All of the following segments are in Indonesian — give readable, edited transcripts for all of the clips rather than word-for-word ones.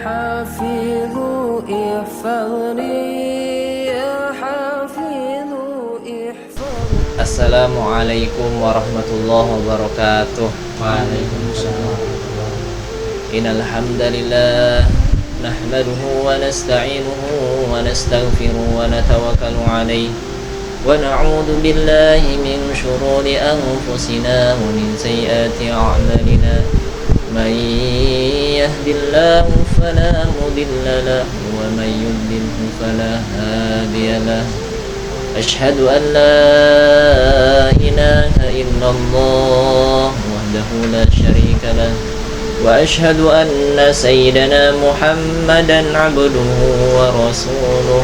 حافظ احفظني يا حافظ احفظ. Assalamualaikum warahmatullahi wabarakatuh. Waalaikumsalam. Innal hamdalillah nahmaduhu wa nasta'inuhu wa nastaghfiruhu wa natawakkalu alayhi wa na'udzu billahi min shururi anfusina wa min sayyiati a'malina. Man yahdihillahu fala mudilla lahu wa man yudlilhu fala hadiya lahu. Asyhadu an la ilaha illallah wahdahu la syarika lah wa asyhadu anna sayyidana Muhammadan abduhu wa rasuluh.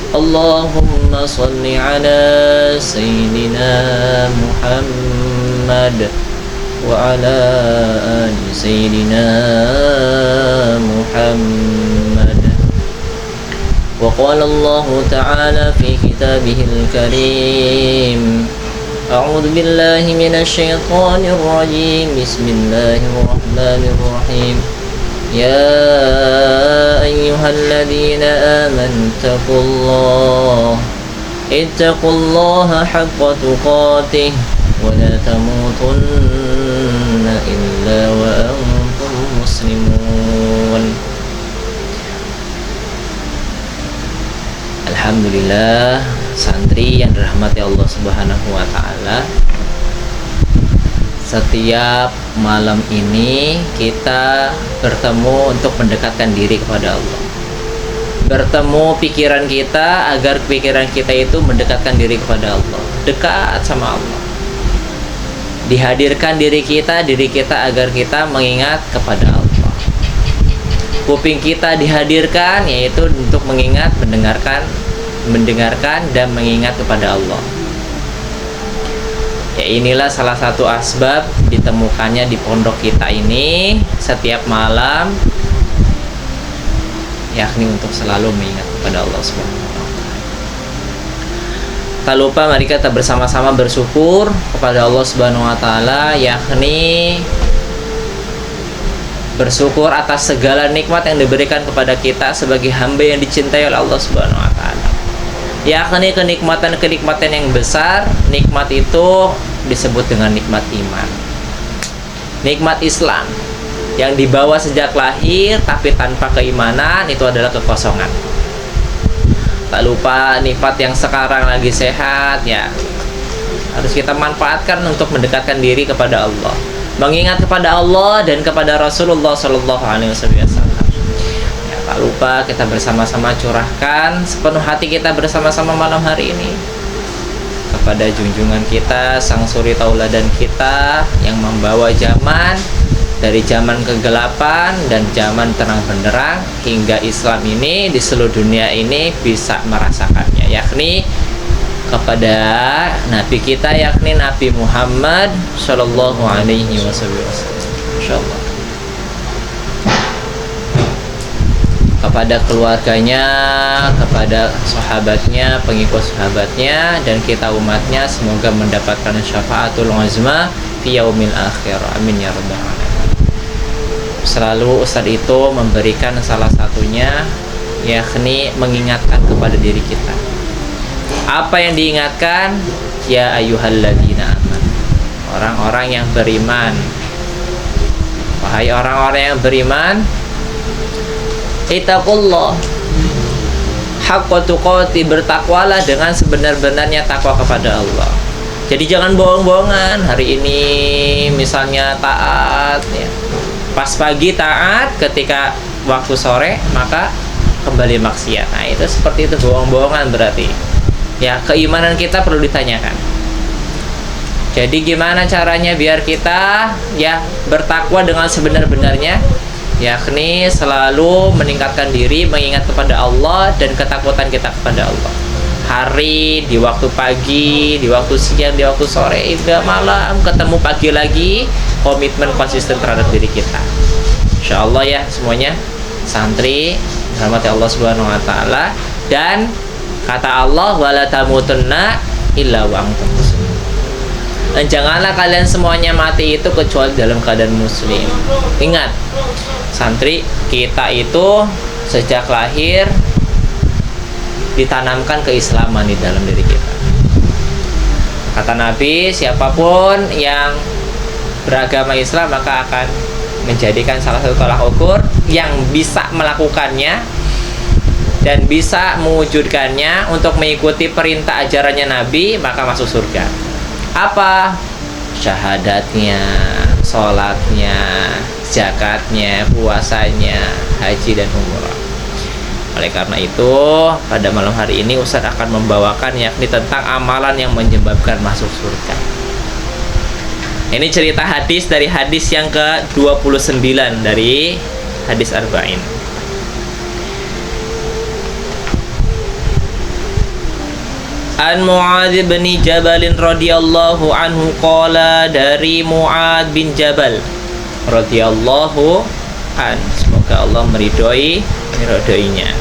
Allahumma salli ala sayyidina Muhammad wa ala ali sayyidina Muhammad. وقال الله تعالى في كتابه الكريم أعوذ بالله من الشيطان الرجيم بسم الله الرحمن الرحيم يا أيها الذين آمنوا اتقوا الله حق تقاته ولا تموتن إلا وأنتم مسلمون. Alhamdulillah, santri yang dirahmati Allah Subhanahu wa taala. Setiap malam ini kita bertemu untuk mendekatkan diri kepada Allah. Bertemu pikiran kita agar pikiran kita itu mendekatkan diri kepada Allah, dekat sama Allah. Dihadirkan diri kita agar kita mengingat kepada Allah. Kuping kita dihadirkan yaitu untuk mengingat, mendengarkan dan mengingat kepada Allah. Ya, inilah salah satu asbab ditemukannya di pondok kita ini setiap malam, yakni untuk selalu mengingat kepada Allah Subhanahu wa taala. Tak lupa mari kita bersama-sama bersyukur kepada Allah Subhanahu wa taala, yakni bersyukur atas segala nikmat yang diberikan kepada kita sebagai hamba yang dicintai oleh Allah Subhanahu wa taala. Yakni kenikmatan-kenikmatan yang besar. Nikmat itu disebut dengan nikmat iman, nikmat Islam yang dibawa sejak lahir, tapi tanpa keimanan itu adalah kekosongan. Tak lupa nikmat yang sekarang lagi sehat, ya harus kita manfaatkan untuk mendekatkan diri kepada Allah, mengingat kepada Allah dan kepada Rasulullah Sallallahu Alaihi Wasallam. Tak lupa kita bersama-sama curahkan sepenuh hati kita bersama-sama malam hari ini kepada junjungan kita, sang suri tauladan kita yang membawa zaman dari zaman kegelapan dan zaman terang benderang hingga Islam ini di seluruh dunia ini bisa merasakannya, yakni kepada Nabi kita, yakni Nabi Muhammad Sallallahu Alaihi Wasallam. Insyaallah. Kepada keluarganya, kepada sahabatnya, pengikut sahabatnya, dan kita umatnya, semoga mendapatkan syafaatul uzma fi yaumil akhir. Amin ya rabbal alamin. Selalu Ustaz itu memberikan salah satunya, yakni mengingatkan kepada diri kita. Apa yang diingatkan? Ya ayyuhalladzina amanu, orang-orang yang beriman. Wahai orang-orang yang beriman, ittaqullah haqqa tuqati, bertakwalah dengan sebenar-benarnya takwa kepada Allah. Jadi jangan bohong-bohongan. Hari ini misalnya taat, ya, pas pagi taat, ketika waktu sore maka kembali maksiat. Nah itu seperti itu, bohong-bohongan berarti. Ya, keimanan kita perlu ditanyakan. Jadi gimana caranya biar kita ya bertakwa dengan sebenar-benarnya, yakni selalu meningkatkan diri, mengingat kepada Allah dan ketakutan kita kepada Allah. Hari, di waktu pagi, di waktu siang, di waktu sore, hingga malam, ketemu pagi lagi, komitmen konsisten terhadap diri kita. Insyaallah ya semuanya santri rahmati Allah Subhanahu wa taala. Dan kata Allah, wala tamutunna illa wa antum muslimun. Dan janganlah kalian semuanya mati itu kecuali dalam keadaan muslim. Ingat, santri kita itu sejak lahir ditanamkan keislaman di dalam diri kita. Kata Nabi, siapapun yang beragama Islam maka akan menjadikan salah satu tolak ukur yang bisa melakukannya dan bisa mewujudkannya untuk mengikuti perintah ajarannya Nabi, maka masuk surga. Apa? Syahadatnya, sholatnya, zakatnya, puasanya, haji dan umrah. Oleh karena itu, pada malam hari ini Ustaz akan membawakan yakni tentang amalan yang menyebabkan masuk surga. Ini cerita hadis dari hadis yang ke-29 dari hadis Arba'in. An Mu'adz bin Jabal radhiyallahu anhu qala, dari Mu'adz bin Jabal radhiyallahu an, semoga Allah meridhoinya.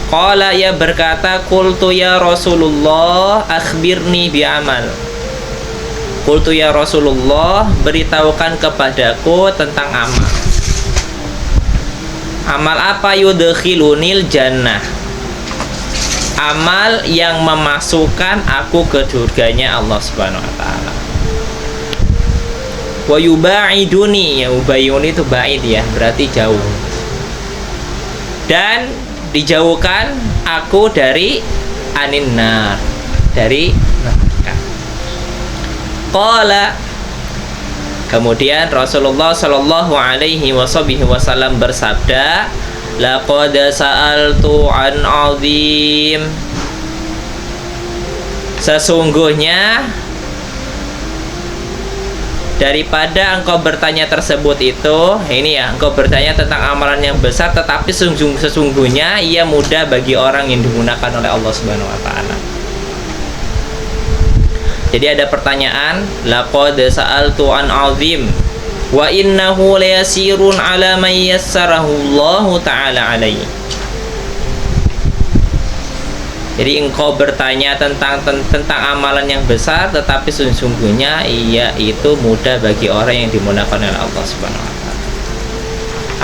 Qala, ia berkata, qultu ya Rasulullah akhbirni bi'amal. Qultu ya Rasulullah, beritahukan kepadaku tentang amal. Amal apa? Yudkhilunil jannah, amal yang memasukkan aku ke surganya Allah Subhanahu wa taala. Wa yubaiduni, ya ubayuni itu baid ya, berarti jauh. Dan dijauhkan aku dari anin nar, dari neraka. Qala, kemudian Rasulullah sallallahu alaihi wasallam bersabda, laqad sa'altu an 'azim, sesungguhnya daripada engkau bertanya tersebut itu, ini ya, engkau bertanya tentang amalan yang besar, tetapi sesungguhnya ia mudah bagi orang yang digunakan oleh Allah Subhanahu wa taala. Jadi ada pertanyaan, laqad sa'altu an 'azim wa innahu layasirun 'ala man yassarahu Allah taala alaihi. Jadi engkau bertanya tentang amalan yang besar, tetapi sesungguhnya ia itu mudah bagi orang yang dimudahkan oleh Allah Subhanahu wa taala.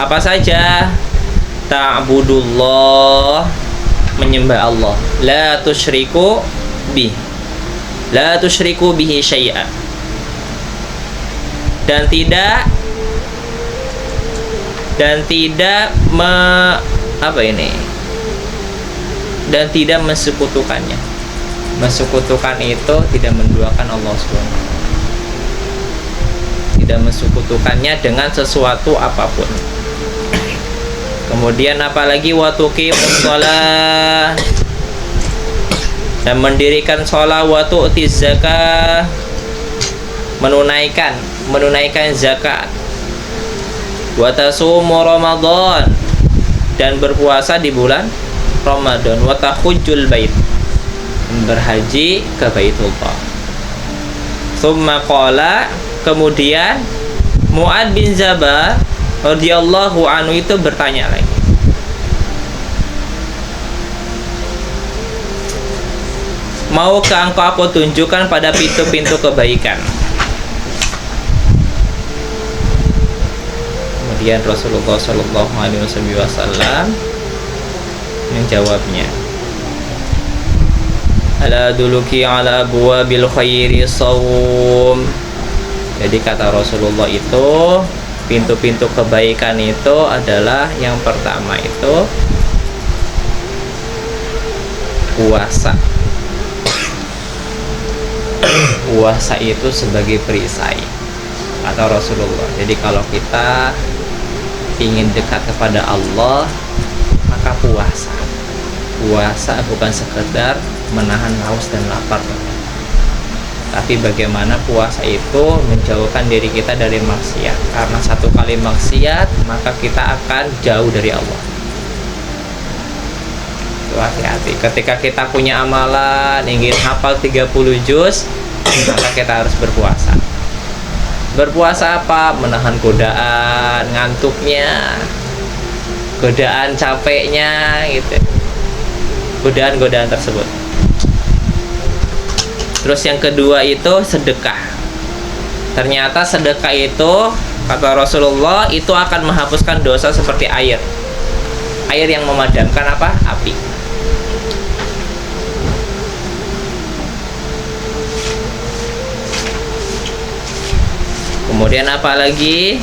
Apa saja? Ta'budullah, menyembah Allah, la tusyriku bihi syai'a, dan tidak mensekutukannya. Mensekutukan itu tidak menduakan Allah Subhanahu wa taala. Tidak mensekutukannya dengan sesuatu apapun. Kemudian apalagi wa tuqimus shalah, dan mendirikan shalah, wa tu'tiz zakah, menunaikan zakat, wa tasumu Ramadan, dan berpuasa di bulan Ramadan, wa tahujjul bait, berhaji ke Baitullah. Tsumma qala, kemudian Mu'adz bin Jabal radhiyallahu anhu itu bertanya lagi, maukah engkau aku tunjukkan pada pintu-pintu kebaikan? Kemudian Rasulullah sallallahu alaihi wasallam menjawabnya, ala duluki ala abwabil khairi shawm. Jadi kata Rasulullah itu, pintu-pintu kebaikan itu adalah yang pertama itu puasa. Puasa itu sebagai perisai, kata Rasulullah. Jadi kalau kita ingin dekat kepada Allah, maka puasa bukan sekedar menahan haus dan lapar, tapi bagaimana puasa itu menjauhkan diri kita dari maksiat. Karena satu kali maksiat, maka kita akan jauh dari Allah. Itu hati-hati. Ketika kita punya amalan, ingin hafal 30 juz, maka kita harus berpuasa. Berpuasa apa? Menahan godaan ngantuknya, godaan capeknya gitu, godaan-godaan tersebut. Terus yang kedua itu sedekah. Ternyata sedekah itu kata Rasulullah itu akan menghapuskan dosa seperti air. Air yang memadamkan apa? Api. Kemudian apa lagi?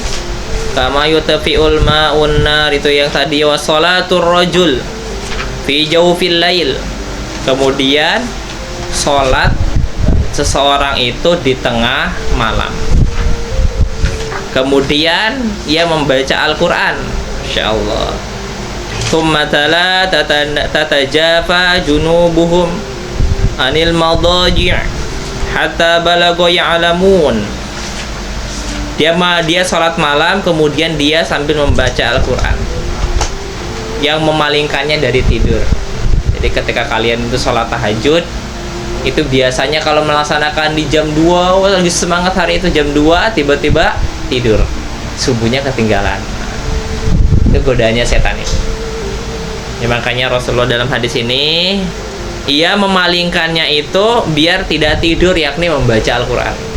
Kama yutfi'ul ma'un nar, itu yang tadi, wa sholatur rajul fi jawfil lail. Kemudian sholat seseorang itu di tengah malam. Kemudian ia membaca Al-Qur'an, insyaallah. Tsumma tala tatajafa junubuhum anil madaji' hatta balagha ya'lamun. Dia sholat malam, kemudian dia sambil membaca Al-Quran yang memalingkannya dari tidur. Jadi ketika kalian itu sholat tahajud, itu biasanya kalau melaksanakan di jam 2, lagi semangat hari itu jam 2, tiba-tiba tidur, subuhnya ketinggalan. Itu godaannya setan itu. Ya, makanya Rasulullah dalam hadis ini, ia memalingkannya itu biar tidak tidur, yakni membaca Al-Quran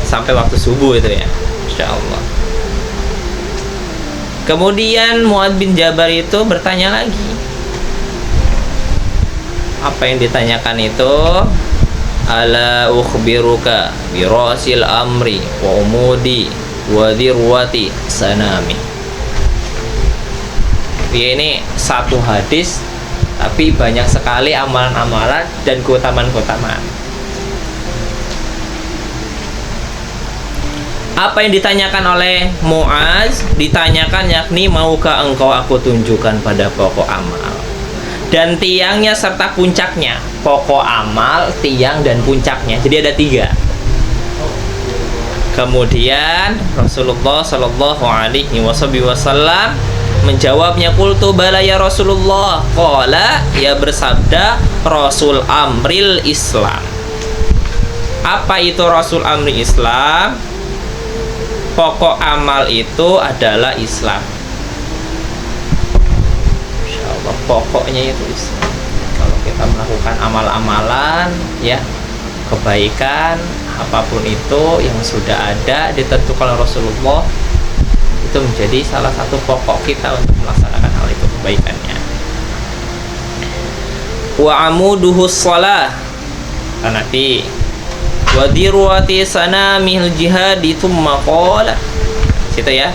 sampai waktu subuh itu ya, insyaallah. Kemudian Mu'adz bin Jabal itu bertanya lagi. Apa yang ditanyakan itu? Ala ukhbiruka bi rasil amri wa umudi wa dirwati sanami. Ini satu hadis tapi banyak sekali amalan-amalan dan keutamaan-keutamaan. Apa yang ditanyakan oleh Mu'adz? Ditanyakan yakni, maukah engkau aku tunjukkan pada pokok amal dan tiangnya serta puncaknya. Pokok amal, tiang, dan puncaknya. Jadi ada 3. Kemudian Rasulullah Shallallahu Alaihi Wasallam menjawabnya, qultu bala ya Rasulullah. Qala, ia bersabda, Rasul amril Islam. Apa itu Rasul amri Islam? Pokok amal itu adalah Islam. Insyaallah pokoknya itu Islam. Kalau kita melakukan amal-amalan, ya, kebaikan apapun itu yang sudah ada ditentukan oleh Rasulullah, itu menjadi salah satu pokok kita untuk melaksanakan hal itu, kebaikannya. Wa amuduhu shalah, nanti wa dirwati sanamil jihadi tsumma qala, situ ya.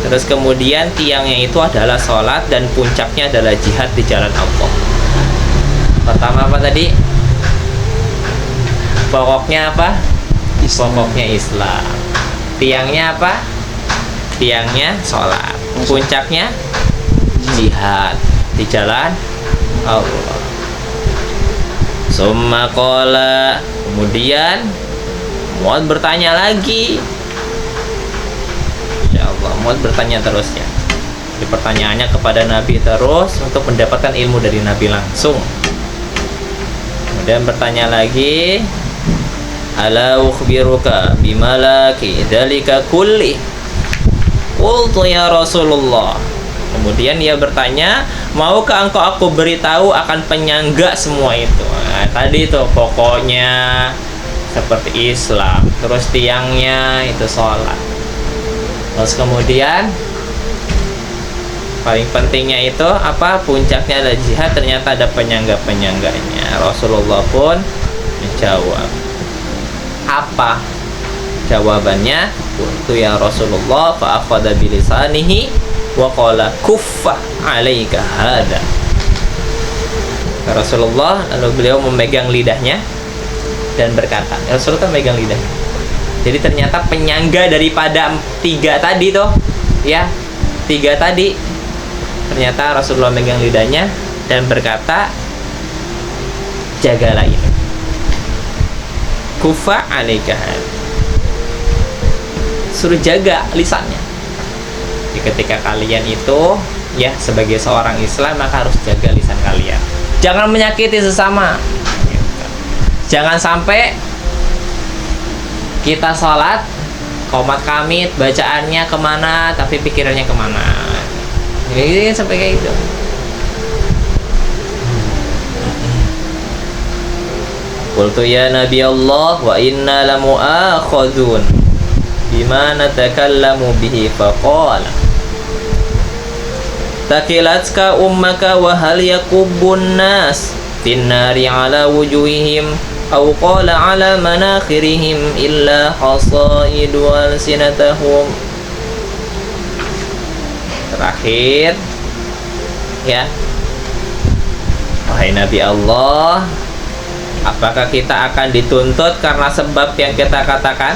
Terus kemudian tiangnya itu adalah sholat dan puncaknya adalah jihad di jalan Allah. Pertama apa tadi? Pokoknya apa? Pokoknya Islam. Tiangnya apa? Tiangnya sholat. Puncaknya jihad di jalan Allah. Summa qala, kemudian Mu'adz bertanya lagi. Insyaallah Mu'adz bertanya terus ya. Jadi pertanyaannya kepada Nabi terus untuk mendapatkan ilmu dari Nabi langsung. Kemudian bertanya lagi, ala ukhbiruka bimalaki dzalika kulli. Qultu ya Rasulullah. Kemudian dia bertanya, maukah engkau aku beritahu akan penyangga semua itu? Nah, tadi itu pokoknya seperti Islam, terus tiangnya itu sholat, terus kemudian paling pentingnya itu apa? Puncaknya adalah jihad. Ternyata ada penyangga-penyangganya. Rasulullah pun menjawab. Apa jawabannya? Qultu ya Rasulullah fa akhadha bilisanihi wa qala kuffa 'alaika hada. Rasulullah lalu beliau memegang lidahnya dan berkata, Rasulullah memegang lidahnya. Jadi ternyata penyangga daripada 3 tadi tuh, ya, 3 tadi, ternyata Rasulullah megang lidahnya dan berkata, jagalah ini. Kufa 'alaika hada. Suruh jaga lisannya. Jadi ketika kalian itu ya sebagai seorang Islam, maka harus jaga lisan kalian. Jangan menyakiti sesama. Jangan sampai kita sholat, qomat kamit, bacaannya kemana, tapi pikirannya kemana. Jadi sampai kayak gitu. Qultu ya Nabi Allah wa inna lamu'akhadun bima natakallamu bihi faqala takilatka ummaka wa hal yakubbun nas finnari ala wujuhihim aw qala ala manakhirihim illa hasaidu alsinatahum. Terakhir ya, wahai Nabi Allah, apakah kita akan dituntut karena sebab yang kita katakan?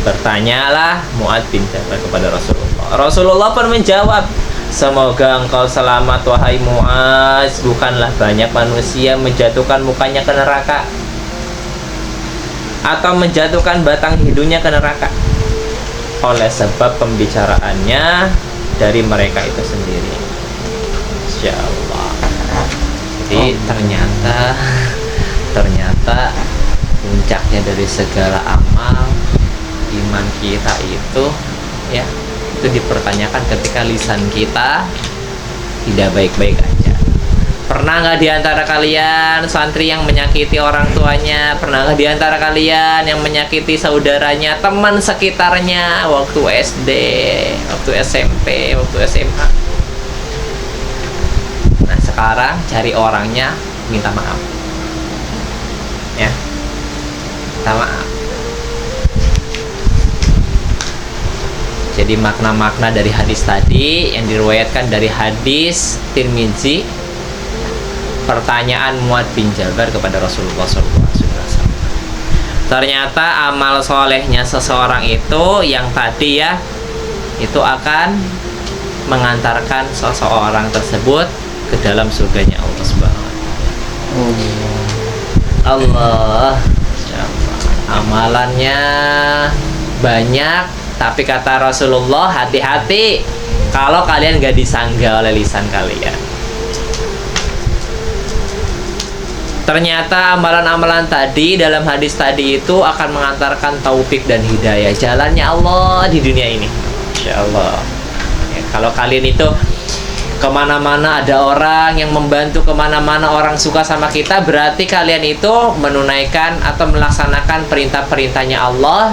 Bertanyalah Mu'adz bin Jabal kepada Rasulullah. Rasulullah pun menjawab, semoga engkau selamat wahai Mu'adz, bukanlah banyak manusia menjatuhkan mukanya ke neraka atau menjatuhkan batang hidungnya ke neraka oleh sebab pembicaraannya dari mereka itu sendiri. Insya Allah. Jadi ternyata puncaknya dari segala amal iman kita itu ya, itu dipertanyakan ketika lisan kita tidak baik-baik aja. Pernah nggak diantara kalian santri yang menyakiti orang tuanya? Pernah nggak diantara kalian yang menyakiti saudaranya, teman sekitarnya waktu SD, waktu SMP, waktu SMA? Nah sekarang cari orangnya, minta maaf ya, minta maaf. Jadi makna-makna dari hadis tadi yang diriwayatkan dari hadis Tirmizi, pertanyaan Mu'adz bin Jabal kepada Rasulullah SAW. Ternyata amal solehnya seseorang itu yang tadi ya, itu akan mengantarkan seseorang tersebut ke dalam surganya Allah Subhanahu wa Ta'ala. Allah. Amalannya banyak, tapi kata Rasulullah, hati-hati kalau kalian gak disangga oleh lisan kalian. Ternyata amalan-amalan tadi dalam hadis tadi itu akan mengantarkan taufik dan hidayah, jalannya Allah di dunia ini. Insya Allah ya, kalau kalian itu kemana-mana ada orang yang membantu, kemana-mana orang suka sama kita, berarti kalian itu menunaikan atau melaksanakan perintah-perintahnya Allah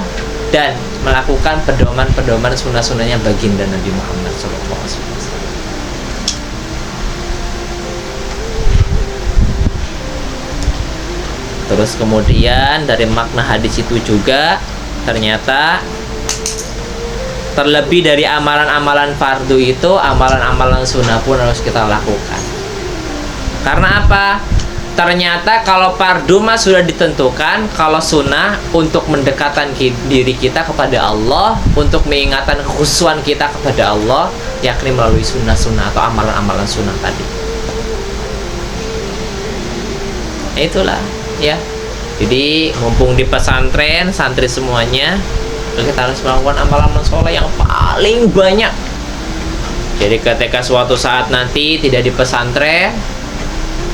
dan melakukan pedoman-pedoman sunnah-sunnahnya baginda Nabi Muhammad SAW. Terus kemudian dari makna hadis itu juga ternyata terlebih dari amalan-amalan fardu itu, amalan-amalan sunnah pun harus kita lakukan. Karena apa? Ternyata kalau fardu mah sudah ditentukan, kalau sunnah untuk mendekatkan diri kita kepada Allah, untuk mengingatkan kekhusuan kita kepada Allah, yakni melalui sunnah-sunnah atau amalan-amalan sunnah tadi. Itulah ya. Jadi mumpung di pesantren, santri semuanya, kita harus melakukan amalan soleh yang paling banyak. Jadi ketika suatu saat nanti tidak di pesantren,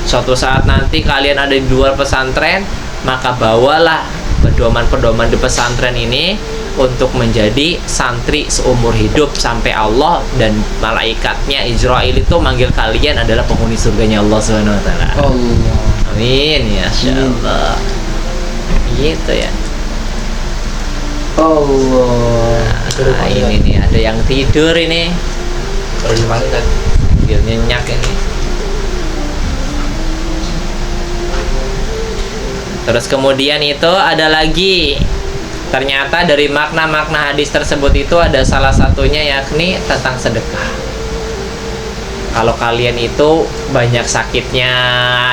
suatu saat nanti kalian ada di luar pesantren, maka bawalah pedoman-pedoman di pesantren ini untuk menjadi santri seumur hidup sampai Allah dan malaikatnya Israel itu manggil kalian adalah penghuni surganya Allah Subhanahu wa Ta'ala. Amin ya Allah. Gitu ya. Nah, ini nih ada yang tidur ini. Baru dimana kan? Sambil nyenyak ini. Terus kemudian itu ada lagi. Ternyata dari makna-makna hadis tersebut itu ada salah satunya yakni tentang sedekah. Kalau kalian itu banyak sakitnya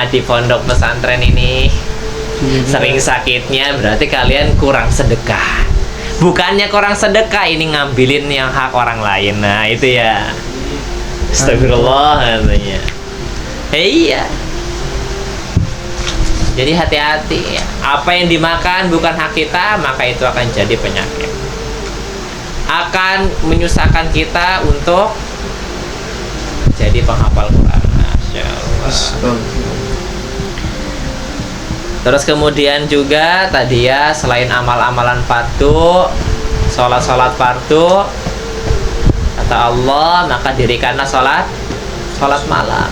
di pondok pesantren ini, sering sakitnya, berarti kalian kurang sedekah. Bukannya kurang sedekah, ini ngambilin yang hak orang lain. Nah itu ya, astagfirullah katanya. Iya. Jadi hati-hati ya. Apa yang dimakan bukan hak kita, maka itu akan jadi penyakit, akan menyusahkan kita untuk jadi penghafal Quran. Masya Allah. Terus kemudian juga tadi ya, selain amal-amalan fardu, sholat-sholat fardu, kata Allah, maka dirikanlah sholat malam.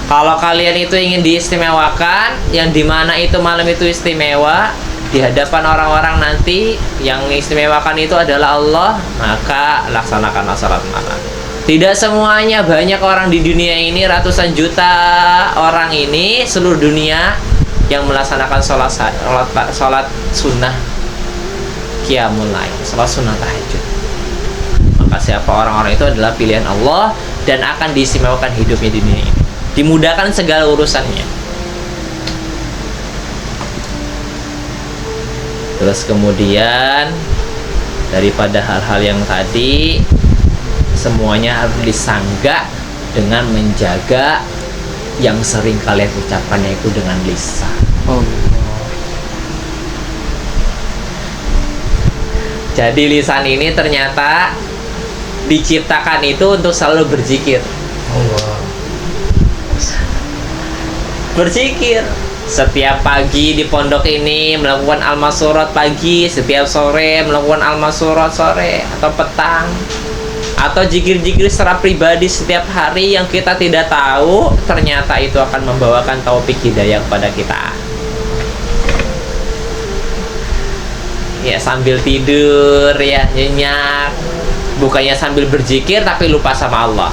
Kalau kalian itu ingin diistimewakan, yang dimana itu malam itu istimewa di hadapan orang-orang nanti, yang istimewakan itu adalah Allah, maka laksanakanlah salat malam. Tidak semuanya, banyak orang di dunia ini, ratusan juta orang ini seluruh dunia yang melaksanakan sholat sunnah qiyamul lail, sholat sunnah tahajud. Maka siapa orang-orang itu adalah pilihan Allah dan akan diistimewakan hidupnya di dunia ini, dimudahkan segala urusannya. Terus kemudian daripada hal-hal yang tadi, semuanya harus disanggah dengan menjaga yang sering kalian ucapkan, yaitu dengan lisan. Jadi lisan ini ternyata diciptakan itu untuk selalu berzikir. Berzikir setiap pagi di pondok ini melakukan al-masurat pagi, setiap sore melakukan al-masurat sore atau petang, atau zikir-zikir secara pribadi setiap hari yang kita tidak tahu, ternyata itu akan membawakan taufik hidayah kepada kita. Ya, sambil tidur ya nyenyak, bukannya sambil berzikir tapi lupa sama Allah.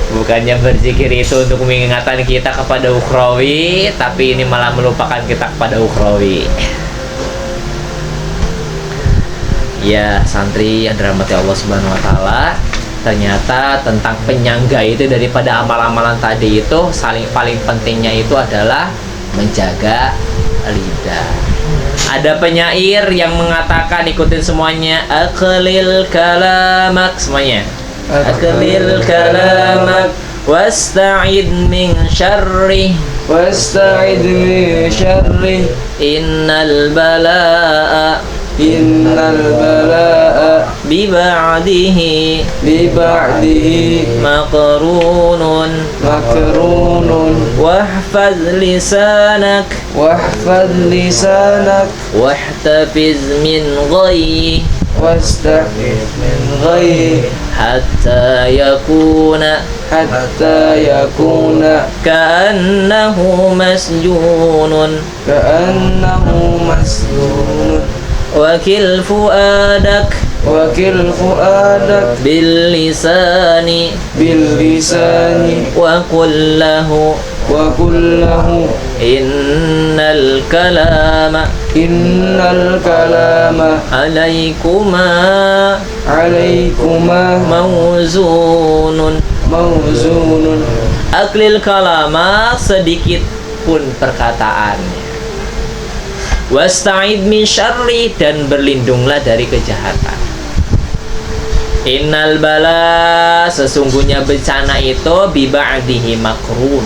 Bukannya berzikir itu untuk mengingatkan kita kepada ukhrawi, tapi ini malah melupakan kita kepada ukhrawi. Ya, santri yang dirahmati Allah Subhanahu wa taala, ternyata tentang penyangga itu daripada amal-amalan tadi itu paling pentingnya itu adalah menjaga lidah. Ada penyair yang mengatakan, ikutin semuanya, aqlil kalamak, semuanya, aqlil kalamak wasta'id min syarri innal balaa biba'dihi makrunun wahfaz lisanak wahtafiz min ghayyi hatta yakuna ka'annahu masjunun wakil fuadak bil lisani wa qul lahu innal kalama alaikuma mawzunun. Aklil kalama, sedikit pun perkataannya. Wasta'id min syarri, dan berlindunglah dari kejahatan. Innal bala, sesungguhnya bencana itu biba'dihi makrun,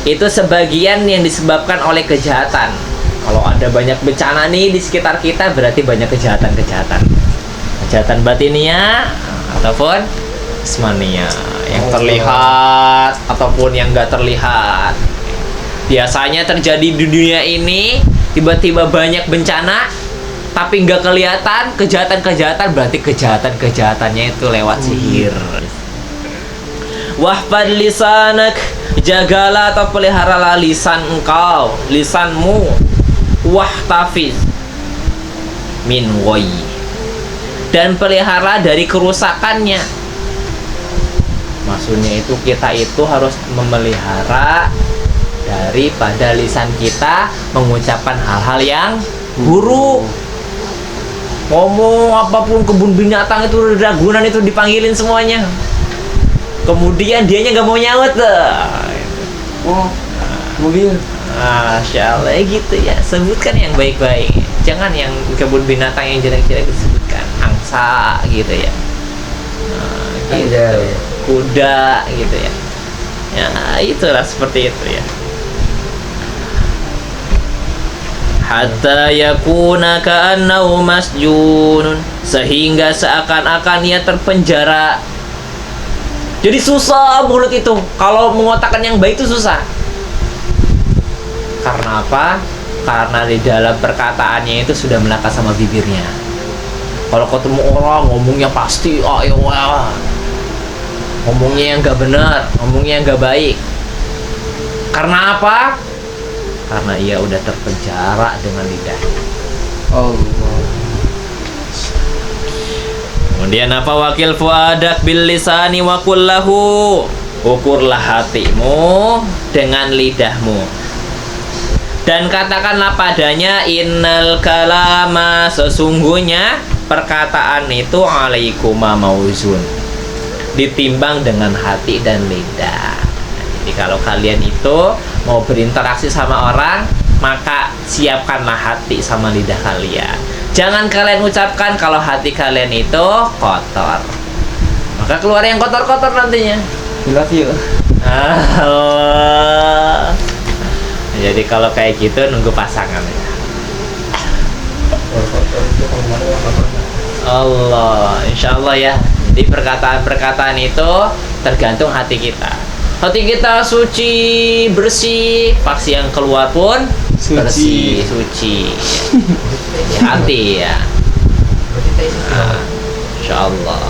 itu sebagian yang disebabkan oleh kejahatan. Kalau ada banyak bencana nih di sekitar kita, berarti banyak kejahatan batiniah ataupun jasmania, yang terlihat ataupun yang nggak terlihat. Biasanya terjadi di dunia ini, tiba-tiba banyak bencana tapi nggak kelihatan kejahatan, berarti kejahatan-kejahatannya itu lewat sihir. Wahfad lisanak, jagalah atau peliharalah lisan engkau, lisanmu. Wahtafiz min ghayyi, dan pelihara dari kerusakannya. Maksudnya itu kita itu harus memelihara daripada lisan kita mengucapkan hal-hal yang buruk. Ngomong apapun, kebun binatang itu, ragunan itu dipanggilin semuanya, kemudian dianya nggak mau nyaut mobil. Masya Allah, gitu ya. Sebutkan yang baik-baik, jangan yang kebun binatang yang jelek-jelek disebutkan. Angsa gitu ya, gitu. Kuda gitu ya. Ya itulah, seperti itu ya. Hatta yakuna ka'annahu masjunun, sehingga seakan-akan ia terpenjara. Jadi susah mulut itu, kalau mengatakan yang baik itu susah. Karena apa? Karena di dalam perkataannya itu sudah melekat sama bibirnya. Kalau ketemu orang ngomongnya pasti ayo wah. Ngomongnya yang gak benar, ngomongnya yang gak baik. Karena apa? Karena ia udah terpenjara dengan lidahnya. Allah. Kemudian apa? Wakil fuadak bil lisani wa kullahu. Ukurlah hatimu dengan lidahmu. Dan katakanlah padanya innal kalama, sesungguhnya perkataan itu alaikuma mauzun, ditimbang dengan hati dan lidah. Jadi kalau kalian itu mau berinteraksi sama orang, maka siapkanlah hati sama lidah kalian. Jangan kalian ucapkan kalau hati kalian itu kotor, maka keluar yang kotor-kotor nantinya. I love you. Ah, jadi kalau kayak gitu nunggu pasangan ya. Allah, insya Allah ya. Jadi perkataan-perkataan itu tergantung hati kita. Hati kita suci, bersih, pasti yang keluar pun bersih, suci. Hati ya. Insya Allah.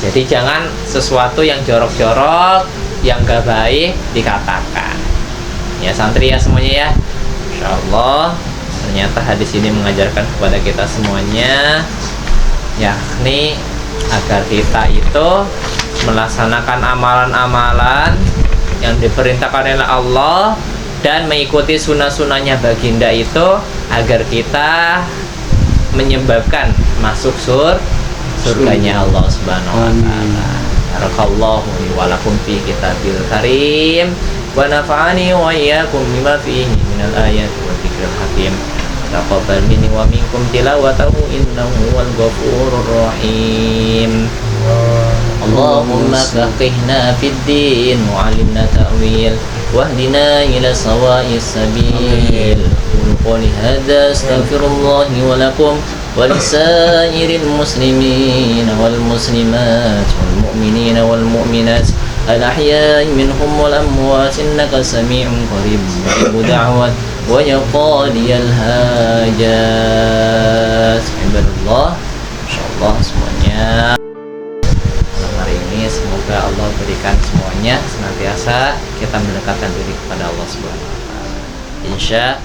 Jadi jangan sesuatu yang jorok-jorok, yang gak baik dikatakan. Ya santri ya semuanya ya. Insya Allah. Ternyata hadis ini mengajarkan kepada kita semuanya, yakni agar kita itu melaksanakan amalan-amalan yang diperintahkan oleh Allah dan mengikuti sunnah-sunnahnya baginda itu, agar kita menyebabkan masuk surganya Allah Subhanahu wa taala. Barakallahu li wa lakum fi kitabil karim wa nafa'ani wa iyyakum bima fihi minal ayati wa dzikril hakim. Taqabbal minni wa minkum tilawatahu innahu wal ghafurur rahim. Allahumma faqihna fid din wa 'allimna ta'wil wahdina ila sawa'is sabil. Qul hadza astaghfirullah wa lakum wa lisairil muslimin wal muslimat wal mu'minina wal mu'minat al-ahya'i minhum wal amwat innaka sami'un qarib mujibud da'wat wa ya qadiyal hajat. Ibadallah, insyaallah semuanya hari ini semoga Allah berikan semuanya senantiasa kita mendekatkan diri kepada Allah Subhanahu wa taala. Insya